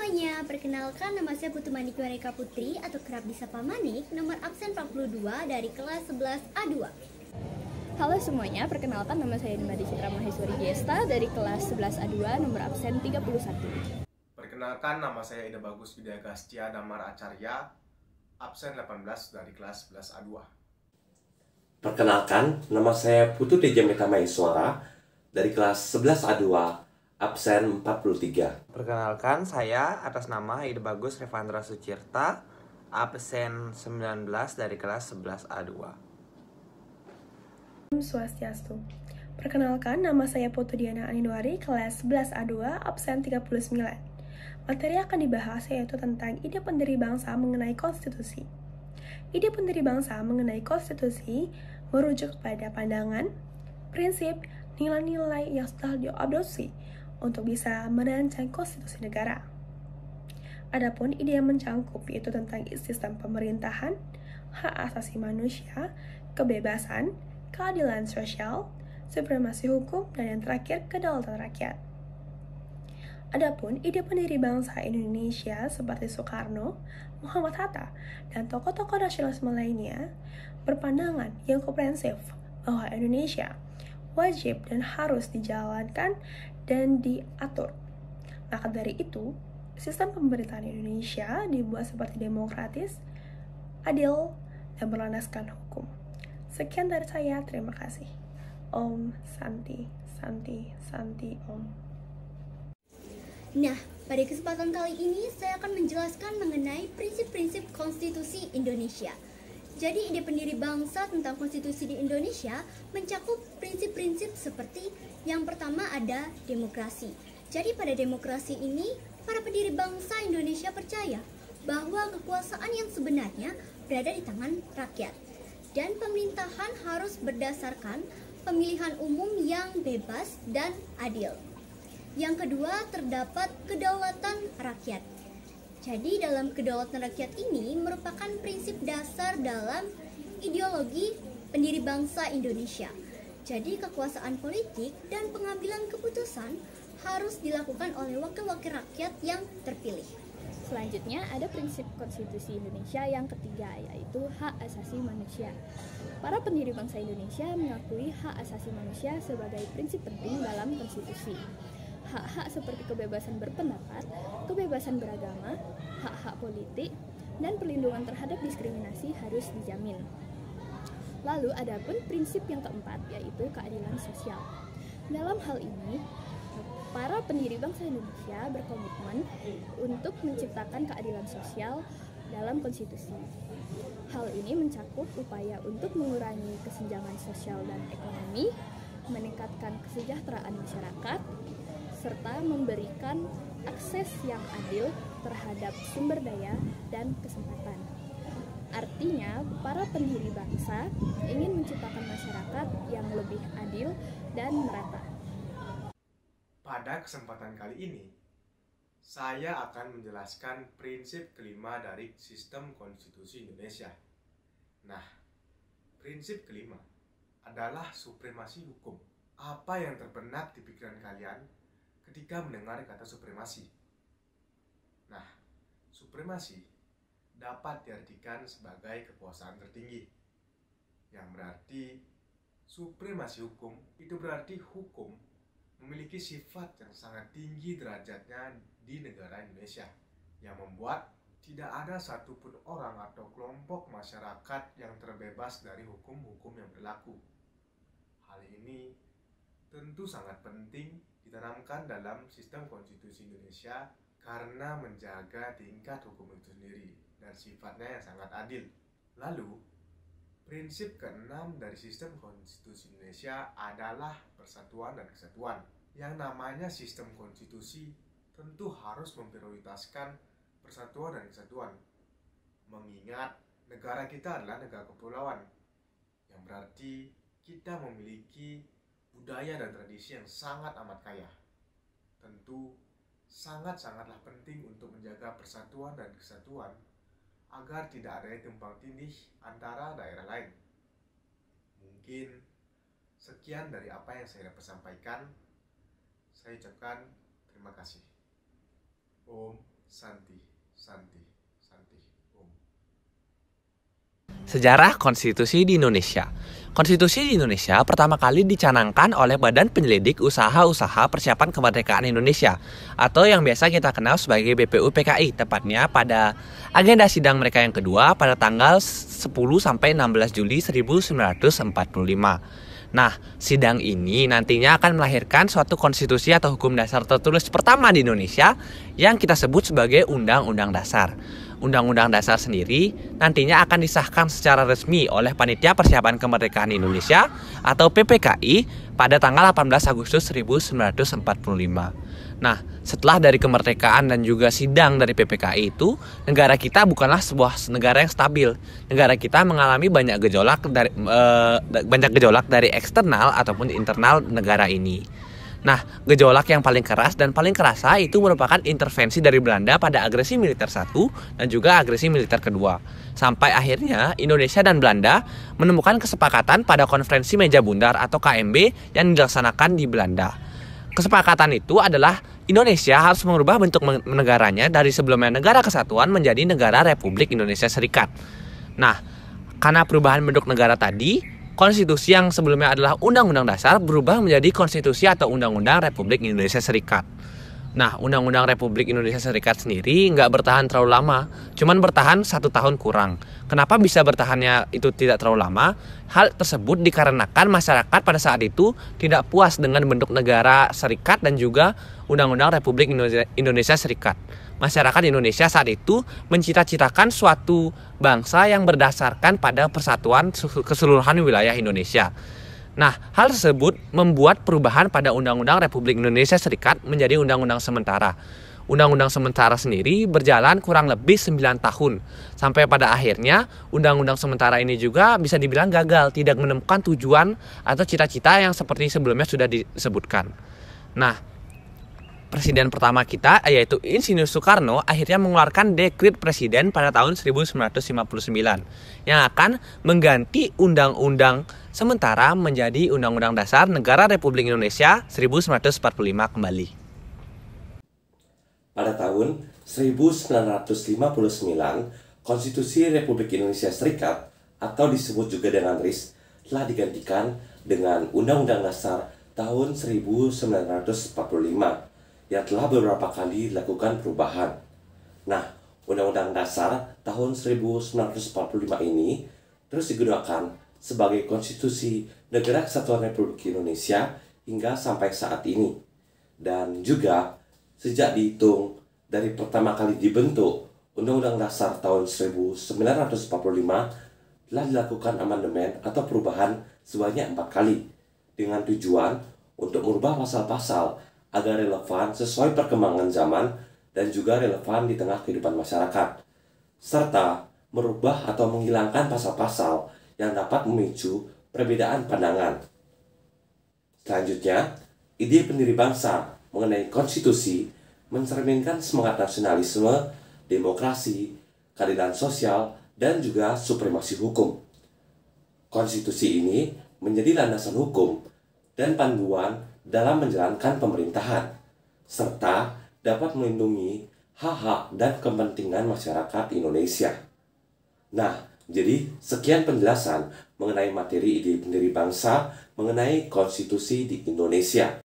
semuanya, perkenalkan nama saya Putu Manik Wareka Putri atau kerap disapa Manik, nomor absen 42 dari kelas 11 A2. Halo semuanya, perkenalkan nama saya Nimadi Citra Maheswari Gesta dari kelas 11 A2, nomor absen 31. Perkenalkan nama saya Ida Bagus Widya Gastia Damar Acarya, absen 18 dari kelas 11 A2. Perkenalkan, nama saya Putu Teja Meta Maiswara dari kelas 11 A2, absen 43. Perkenalkan, saya atas nama Ida Bagus Revandra Sucirta, absen 19 dari kelas 11 A2. Swastiastu. Perkenalkan, nama saya Putu Diana Anindwari, kelas 11 A2, absen 39. Materi yang akan dibahas yaitu tentang ide pendiri bangsa mengenai konstitusi. Ide pendiri bangsa mengenai konstitusi merujuk pada pandangan, prinsip, nilai-nilai yang telah diadopsi untuk bisa merancang konstitusi negara. Adapun ide yang mencangkup yaitu tentang sistem pemerintahan, hak asasi manusia, kebebasan, keadilan sosial, supremasi hukum, dan yang terakhir kedaulatan rakyat. Adapun ide pendiri bangsa Indonesia seperti Soekarno, Muhammad Hatta, dan tokoh-tokoh nasionalisme lainnya berpandangan yang komprehensif bahwa Indonesia wajib dan harus dijalankan dan diatur. Maka dari itu, sistem pemerintahan Indonesia dibuat seperti demokratis, adil, dan berlandaskan hukum. Sekian dari saya, terima kasih. Om Santi, Santi, Santi, Om. Nah, pada kesempatan kali ini saya akan menjelaskan mengenai prinsip-prinsip konstitusi Indonesia. Jadi ide pendiri bangsa tentang konstitusi di Indonesia mencakup prinsip-prinsip seperti yang pertama ada demokrasi. Jadi pada demokrasi ini, para pendiri bangsa Indonesia percaya bahwa kekuasaan yang sebenarnya berada di tangan rakyat. Dan pemerintahan harus berdasarkan pemilihan umum yang bebas dan adil. Yang kedua, terdapat kedaulatan rakyat. Jadi dalam kedaulatan rakyat ini merupakan prinsip dasar dalam ideologi pendiri bangsa Indonesia. Jadi kekuasaan politik dan pengambilan keputusan harus dilakukan oleh wakil-wakil rakyat yang terpilih. Selanjutnya ada prinsip konstitusi Indonesia yang ketiga, yaitu hak asasi manusia. Para pendiri bangsa Indonesia mengakui hak asasi manusia sebagai prinsip penting dalam konstitusi. Hak-hak seperti kebebasan berpendapat, kebebasan beragama, hak-hak politik, dan perlindungan terhadap diskriminasi harus dijamin. Lalu adapun prinsip yang keempat, yaitu keadilan sosial. Dalam hal ini, para pendiri bangsa Indonesia berkomitmen untuk menciptakan keadilan sosial dalam konstitusi. Hal ini mencakup upaya untuk mengurangi kesenjangan sosial dan ekonomi, meningkatkan kesejahteraan masyarakat, serta memberikan akses yang adil terhadap sumber daya dan kesempatan. Artinya, para pendiri bangsa ingin menciptakan masyarakat yang lebih adil dan merata. Pada kesempatan kali ini, saya akan menjelaskan prinsip kelima dari sistem konstitusi Indonesia. Nah, prinsip kelima adalah supremasi hukum. Apa yang terbenak di pikiran kalian ketika mendengar kata supremasi? Nah, supremasi dapat diartikan sebagai kekuasaan tertinggi, yang berarti supremasi hukum itu berarti hukum memiliki sifat yang sangat tinggi derajatnya di negara Indonesia, yang membuat tidak ada satupun orang atau kelompok masyarakat yang terbebas dari hukum-hukum yang berlaku. Hal ini tentu sangat penting ditanamkan dalam sistem konstitusi Indonesia karena menjaga tingkat hukum itu sendiri dan sifatnya yang sangat adil. Lalu, prinsip keenam dari sistem konstitusi Indonesia adalah persatuan dan kesatuan. Yang namanya sistem konstitusi tentu harus memprioritaskan persatuan dan kesatuan. Mengingat negara kita adalah negara kepulauan, yang berarti kita memiliki budaya dan tradisi yang sangat amat kaya. Tentu sangat-sangatlah penting untuk menjaga persatuan dan kesatuan agar tidak ada tumpang tindih antara daerah lain. Mungkin sekian dari apa yang saya dapat sampaikan. Saya ucapkan terima kasih. Om Santi, Santi, Santi, Om. Sejarah konstitusi di Indonesia. Konstitusi di Indonesia pertama kali dicanangkan oleh Badan Penyelidik Usaha-Usaha Persiapan Kemerdekaan Indonesia atau yang biasa kita kenal sebagai BPUPKI, tepatnya pada agenda sidang mereka yang kedua pada tanggal 10 sampai 16 Juli 1945. Nah, sidang ini nantinya akan melahirkan suatu konstitusi atau hukum dasar tertulis pertama di Indonesia yang kita sebut sebagai Undang-Undang Dasar. Undang-Undang Dasar sendiri nantinya akan disahkan secara resmi oleh Panitia Persiapan Kemerdekaan Indonesia atau PPKI pada tanggal 18 Agustus 1945. Nah, setelah dari kemerdekaan dan juga sidang dari PPKI itu, negara kita bukanlah sebuah negara yang stabil. Negara kita mengalami banyak gejolak dari eksternal ataupun internal negara ini. Nah, gejolak yang paling keras dan paling kerasa itu merupakan intervensi dari Belanda pada agresi militer 1 dan juga agresi militer kedua. Sampai akhirnya Indonesia dan Belanda menemukan kesepakatan pada konferensi meja bundar atau KMB yang dilaksanakan di Belanda. Kesepakatan itu adalah Indonesia harus mengubah bentuk negaranya dari sebelumnya negara kesatuan menjadi negara Republik Indonesia Serikat. Nah, karena perubahan bentuk negara tadi, konstitusi yang sebelumnya adalah Undang-Undang Dasar berubah menjadi konstitusi atau Undang-Undang Republik Indonesia Serikat. Nah, Undang-Undang Republik Indonesia Serikat sendiri nggak bertahan terlalu lama, cuman bertahan 1 tahun kurang. Kenapa bisa bertahannya itu tidak terlalu lama? Hal tersebut dikarenakan masyarakat pada saat itu tidak puas dengan bentuk negara serikat dan juga Undang-Undang Republik Indonesia Serikat. Masyarakat Indonesia saat itu mencita-citakan suatu bangsa yang berdasarkan pada persatuan keseluruhan wilayah Indonesia. Nah, hal tersebut membuat perubahan pada Undang-Undang Republik Indonesia Serikat menjadi Undang-Undang Sementara. Undang-Undang Sementara sendiri berjalan kurang lebih 9 tahun. Sampai pada akhirnya, Undang-Undang Sementara ini juga bisa dibilang gagal, tidak menemukan tujuan atau cita-cita yang seperti sebelumnya sudah disebutkan. Nah, Presiden pertama kita yaitu Insinyur Soekarno akhirnya mengeluarkan dekrit presiden pada tahun 1959 yang akan mengganti Undang-Undang Sementara menjadi Undang-Undang Dasar Negara Republik Indonesia 1945 kembali. Pada tahun 1959, Konstitusi Republik Indonesia Serikat atau disebut juga dengan RIS telah digantikan dengan Undang-Undang Dasar tahun 1945 yang telah beberapa kali dilakukan perubahan. Nah, Undang-Undang Dasar tahun 1945 ini terus digunakan sebagai konstitusi Negara Kesatuan Republik Indonesia hingga sampai saat ini. Dan juga sejak dihitung dari pertama kali dibentuk Undang-Undang Dasar tahun 1945 telah dilakukan amandemen atau perubahan sebanyak 4 kali dengan tujuan untuk merubah pasal-pasal agar relevan sesuai perkembangan zaman dan juga relevan di tengah kehidupan masyarakat, serta merubah atau menghilangkan pasal-pasal yang dapat memicu perbedaan pandangan. Selanjutnya, ide pendiri bangsa mengenai konstitusi mencerminkan semangat nasionalisme, demokrasi, keadilan sosial, dan juga supremasi hukum. Konstitusi ini menjadi landasan hukum dan panduan dalam menjalankan pemerintahan, serta dapat melindungi hak-hak dan kepentingan masyarakat Indonesia. Nah, jadi sekian penjelasan mengenai materi ide pendiri bangsa mengenai konstitusi di Indonesia.